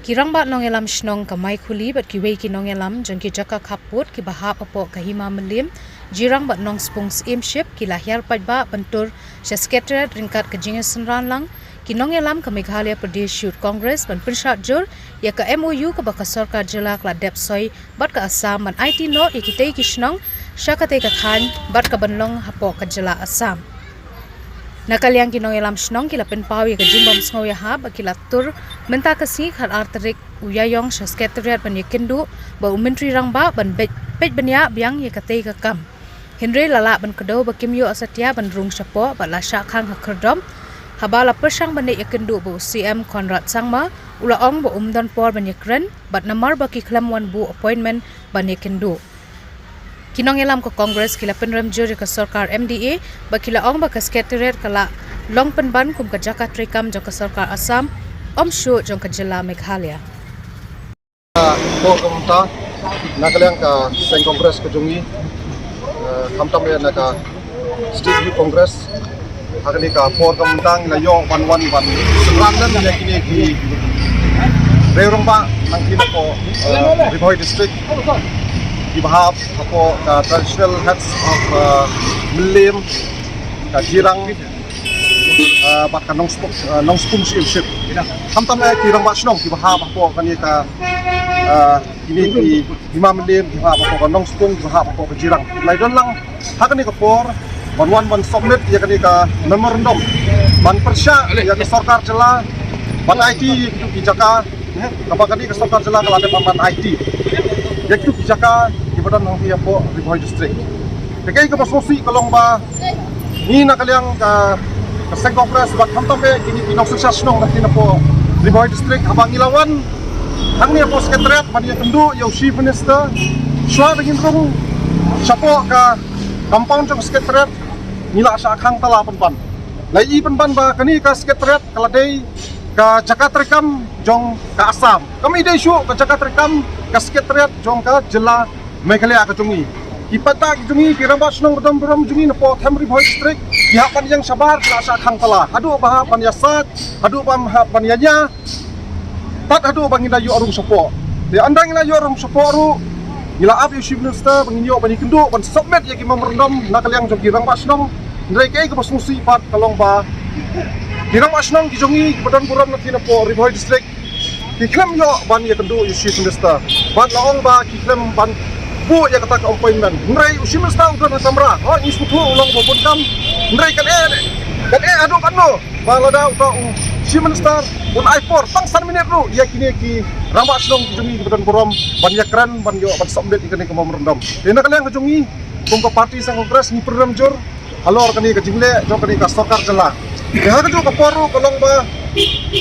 Kirang bat nongelam shnong kamai khuli bat kiwei ki nongelam jong ki jaka khaput ki bahap apo kahima melim jirang bat nong spungs imship ki lahir padba bentur secretariat ringkat kejinga senran lang ki nongelam ka Meghalaya Pradesh Youth Congress ban pinshat jur ya ka MOU ka baka sarkar jila kla depsoi bat ka Assam ban IT no ikitei ki shnong syakate ka khan bat ka banlong hapo ka jila Assam. Nakaliang kinongelam shnong kila penpawi ka jimbom sngoya hab akila tur menta kasi khar arterik uyayong secretariat ban yekendu ba umentri rangba ban pej banya biang yakate ka kam Henry lala ban kedo ba kimyo asatya ban rung sapo ba la sha khang hakerdom habala persang ban yekendu ba CM Conrad Sangma ulaong ba umdan por ban yekren bat namar ba ki klam wan bu appointment ban yekendu Kinongelam ko Congress kila penram juri ka sarkar MDA ba kila ong ba ka secretariat kala long penban kum ka Jakarta Trikam jong ka sarkar Assam omshu jong ka jila Meghalaya. Ko kamta nakaliang ka sen Congress ka jungi kamtam ya naka State Youth Congress hakani ka por kamtang layo 111 serangan na kini ki reurong ba nang kina ko Riboy District di bahap ako ka traditional heads of Milim ka jirang bat ka nong spung ship kamtam na kirang ba shnong di bahap ako kani ka ini ki Hima Milim di bahap ako ka nong spung di bahap ako ka jirang laidon lang hakani ka por 111 submit ya kani ka memorandum ban persya ya ka sarkar jela ban IT ki jaka kabakani ka sarkar jela kala de ban IT yaktu kijaka ibadan ng po Riboy District. Kaya ka masosi kalong ba ni nakaliang ka sen Congress bat hamtame kini kinong sukses nong natin po Riboy District habang ilawan ang niya po secretariat baniya kendu yung chief minister swa begin rong siya ka compound ng secretariat nila sa akhang talapan pan. Lai penpan ba kani ka secretariat kaladay ka Jakarta Trikam jong ka Assam. Kami day show ka Jakarta Trikam ka secretariat jong ka jila Meghalaya ka jungi. Ipata ki jungi kirambas nong rodom jungi na po Tham Riboy District. Ihapan yang sabar ka sa akhang tala. Hadu ba pan yasat, hadu pa pan yanya. Tat hadu bang ilayo arung sopo. Di andang ilayo arung sopo ru ila up yu chief minister banginyo bani kendu ban submit ya ki memorandum nakaliang jong kirambas nong ndrai kay ka basmusi pat kalong ba Kirang asnong kijungi kebadan buram na po Riboy District. Kiklem yo ban ya kendu yu chief minister. Ban laong ba kiklem ban bu ya kata ka appointment. Ndrai yu chief minister udah na samra. Oh ni sutu ulang bobon kam. Ndrai kan adu kan no. Ba lada uta chief minister un I4 tang san minit ru ya kini ki ramba asnong kijungi kebadan buram ban ya kran ban yo ban submit ikani ka memorandum. Dena kalian kijungi kum ka parti sang kongres ni program jur. Alor kani ka jingle jo kani ka sarkar jela. Ya ka jo ka poru kalong ba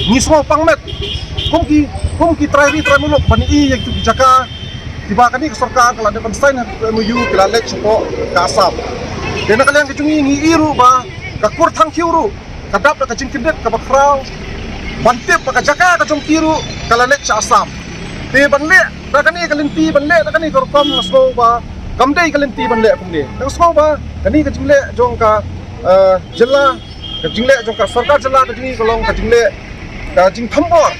ni semua pangmet kum ki try muluk pani i yang tu jaka tiba kani ka sarkar kala de sign MOU kala lek sopo ka Assam dena kalian kejungi ngi iru ba ka kur thang khiuru kadap ka jingkindet ka bakrau bantip ka jaka ka jong kiru kala lek sa Assam te banle da kani kalinti banle da kani ka rupam so ba kamdei kalinti banle kumde da so ba kani ka jingle jong ka jilla ka jingle jong ka sarkar jilla ka jingi kolong ka jingle ka jing thambor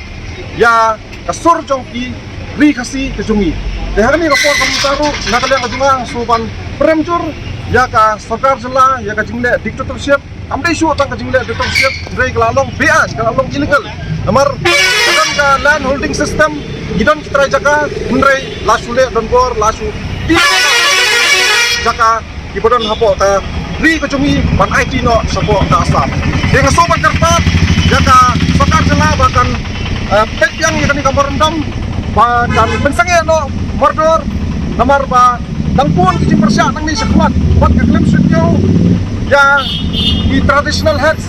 ya ka sur jong ki ri khasi ka jungi de hakani ka por kam taru nakaliang ka jungang suban premjur ya ka sarkar jilla ya ka jingle dictatorship amdei shu tang ka jingle dictatorship rei kalalong bean kalalong illegal amar kadang ka land holding system gidon kitra jaka unrei lasule donbor lasu jaka ibodon hapo ka ri ka jungi ban IT no sapo ka Assam de nga soban kertat ya ka sarkar jilla bahkan pet yang kani ka merendam dan pensange no mordor namar ba dang pun kijing persya nang ni sakwat wat ka claim studio ya di traditional heads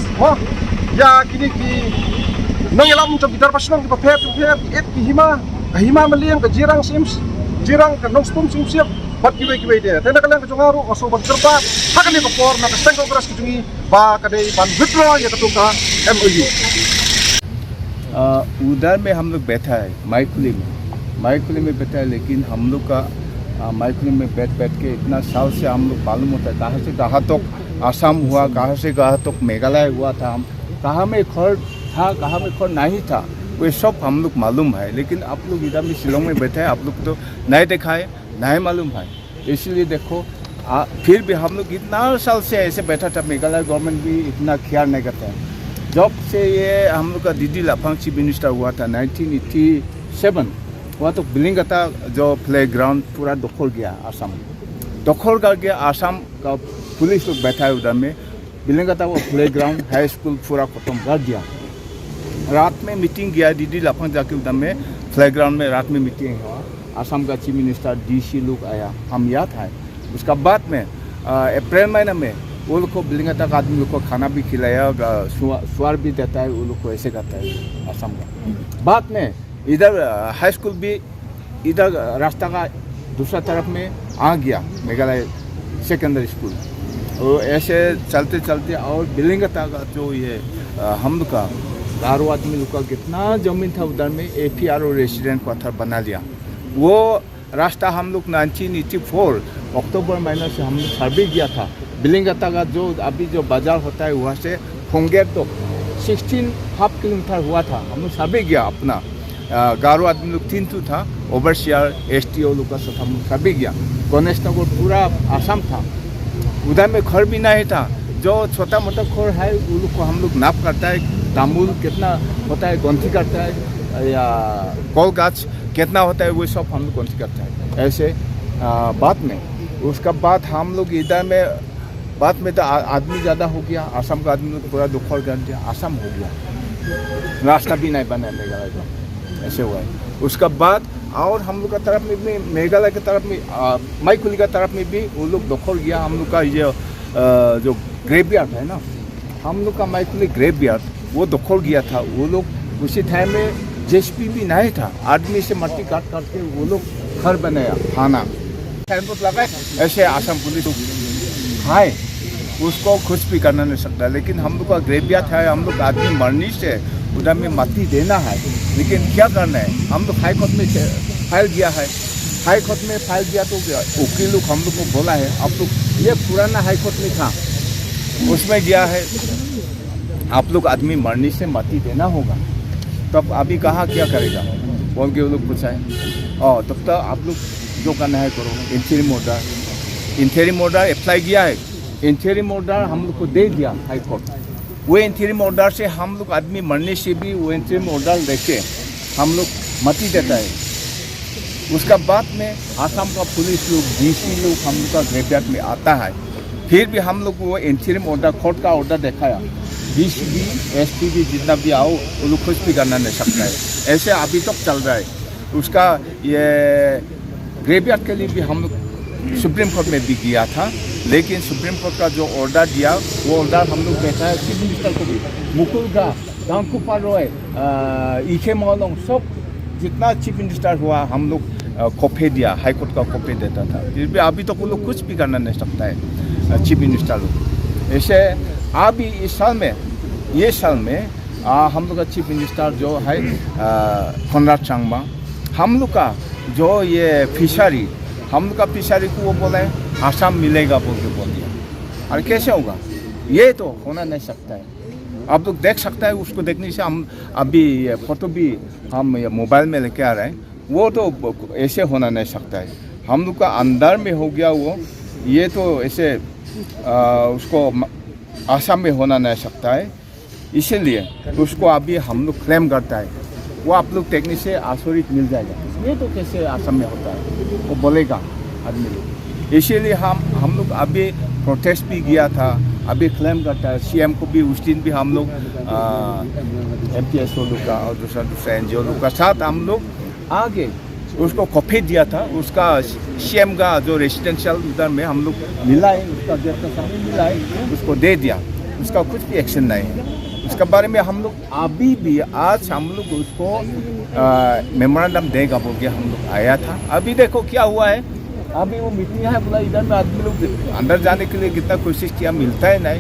ya kini ki nangilam jog gitar pasnong ki papet et ki hima meliang ka jirang sims jirang ka nong spum simsiap bat kiwe de tenda kalian kejungaru oso ban kerta hakani ka por na ka sen Congress kijungi ba kadai ban withdraw ya ketuka MOU उधर में हम लोग बैठा है माइकुली में बैठा है लेकिन हम लोग का माइकुली में बैठ के इतना साल से हम लोग मालूम होता है कहाँ से कहाँ तक आसाम हुआ, कहाँ से कहाँ तक मेघालय हुआ था, हम कहाँ में खड़ था कहाँ में खड़ नहीं था, वो सब हम लोग मालूम है, लेकिन आप लोग इधर में शिलोंग में बैठे हैं, आप लोग तो नहीं देखा है, नहीं मालूम है। इसलिए देखो फिर भी हम लोग इतना साल से ऐसे बैठा था, मेघालय गवर्नमेंट भी इतना ख्याल नहीं करता है। जब से ये हम लोग का डीडी लाफांग चीफ मिनिस्टर हुआ था 1987, वहाँ तो बिलिंगगता जो प्ले ग्राउंड पूरा दखल गया, आसाम दखल कर गया। आसाम का पुलिस लोग बैठा है उधर में, बिलिंगगता वो प्ले ग्राउंड हाई स्कूल पूरा खत्म कर दिया। रात में मीटिंग किया डीडी लाफांग जाके उधर में प्ले ग्राउंड में रात में मीटिंग हुआ। आसाम का चीफ मिनिस्टर डीसी लोग आया, हम याद है। उसका बाद में अप्रैल महीने में वो लोग को बिलिंगगता का आदमी लोग को खाना भी खिलाया, स्वार भी देता है, वो लोग को ऐसे करता है आसाम का। बाद में इधर हाई स्कूल भी इधर रास्ता का दूसरा तरफ में आ गया, मेघालय सेकेंडरी स्कूल। और ऐसे चलते चलते और बिलिंगगता का जो ये हम लोग का गारो आदमी लोग का कितना ज़मीन था उधर में APRO रेसिडेंट क्वार्टर बना लिया। वो रास्ता हम लोग 1984 अक्टूबर महीने से हम लोग सर्वे किया था। बिलिंगगता का जो अभी जो बाजार होता है वहाँ से फोंगेर तो 16.5 किलोमीटर हुआ था। हम लोग सर्वे किया अपना, गारो आदमी लोग 3 था, ओवरसियर STO लोग का साथ हम लोग सर्वे किया। गणेश नगर पूरा आसाम था, उधर में घर भी नहीं था। जो छोटा मोटा घर है वो लोग को हम लोग नाप करता है, तामुल कितना होता है गंती करता है, या कॉल गाछ कितना होता है वो सब हम लोग गंती करता है। ऐसे बाद में उसका बाद हम लोग इधर में बाद में तो आदमी ज़्यादा हो गया, आसाम का आदमी लोग पूरा दखल कर दिया, आसाम हो गया, रास्ता भी नहीं बना मेघालय का, ऐसे हुआ है। उसका बाद और हम लोग का तरफ में भी मेघालय की तरफ में माईखुली का तरफ में भी वो लोग दखल गया। हम लोग का ये जो ग्रेवयार्ड है ना, हम लोग का माईखुली ग्रेवयार्ड वो दखल गया था। वो लोग उसी टाइम में JCB भी नहीं था, आदमी से मट्टी काट काट के वो लोग घर बनाया, थाना ऐसे आसाम पुलिस है, उसको कुछ भी करना नहीं सकता। लेकिन हम लोग का ग्रेवयार्ड है, हम लोग आदमी मरने से उधर में मट्टी देना है, लेकिन क्या करना है, हम लोग हाई कोर्ट में फाइल किया है। हाई कोर्ट में फाइल किया तो वकील लोग हम लोग को बोला है, आप लोग ये पुराना हाई कोर्ट में था, उसमें गया है, आप लोग आदमी मरने से मट्टी देना होगा। तब अभी कहाँ क्या करेगा बोल के वो लोग पूछा है। और तब तक आप लोग जो करना है करो। इंटरिम ऑर्डर अप्लाई किया है, इंटरिम ऑर्डर हम लोग को दे दिया हाई कोर्ट। वो इंटरिम ऑर्डर से हम लोग आदमी मरने से भी वो इंटरिम ऑर्डर लेके हम लोग मट्टी देता है। उसका बाद में आसाम का पुलिस लोग DC लोग हम लोग का ग्रेवयार्ड में आता है, फिर भी हम लोग वो इंटरिम ऑर्डर कोर्ट का ऑर्डर दिखाया, DC भी SP भी जितना भी आओ वो लोग कुछ भी करना नहीं सकता है। ऐसे अभी तक चल रहा है। उसका ये ग्रेवयार्ड के लिए भी हम लोग सुप्रीम कोर्ट में भी गया था, लेकिन सुप्रीम कोर्ट का जो ऑर्डर दिया वो ऑर्डर हम लोग बैठा है चीफ मिनिस्टर को भी, मुकुल गा, गांगकुपार रॉय, इखे मॉलोंग, सब जितना चीफ मिनिस्टर हुआ हम लोग कॉपी दिया, हाई कोर्ट का कॉपी देता था। फिर भी अभी तक वो लोग कुछ भी करना नहीं सकता है चीफ मिनिस्टर लोग। ऐसे अभी इस साल में, ये साल में हम लोग का चीफ मिनिस्टर जो है कोनराड सांगमा, हम लोग का जो ये फिशरी, हम लोग का फिशरी को वो बोला है आसाम मिलेगा बोल के बोल दिया। और कैसे होगा, ये तो होना नहीं सकता है। आप लोग देख सकता है, उसको देखने से हम अभी फोटो भी हम मोबाइल में लेके आ रहे हैं, वो तो ऐसे होना नहीं सकता है। हम लोग का अंदर में हो गया वो, ये तो ऐसे उसको आसाम में होना नहीं सकता है। इसीलिए उसको अभी हम लोग क्लेम करता है, वो आप लोग देखने से आश्चर्य मिल जाएगा, ये तो कैसे आसाम में होता है वो बोलेगा आदमी लोग। इसीलिए हम लोग अभी प्रोटेस्ट भी किया था, अभी क्लेम करता है। CM को भी उस दिन भी हम लोग MPSO लोग का और दूसरा NGO लोग का साथ हम लोग आगे उसको कॉपी दिया था। उसका CM का जो रेसिडेंशियल उधर में हम लोग मिला है, उसका गेट का सामने मिला है, उसको दे दिया। उसका कुछ भी एक्शन नहीं है। उसके बारे में हम लोग अभी भी आज हम लोग उसको मेमोरेंडम देगा बोल के हम लोग आया था। अभी देखो क्या हुआ है, अभी वो मीटिंग है बोला, इधर में आदमी लोग अंदर जाने के लिए कितना कोशिश किया, मिलता है नहीं।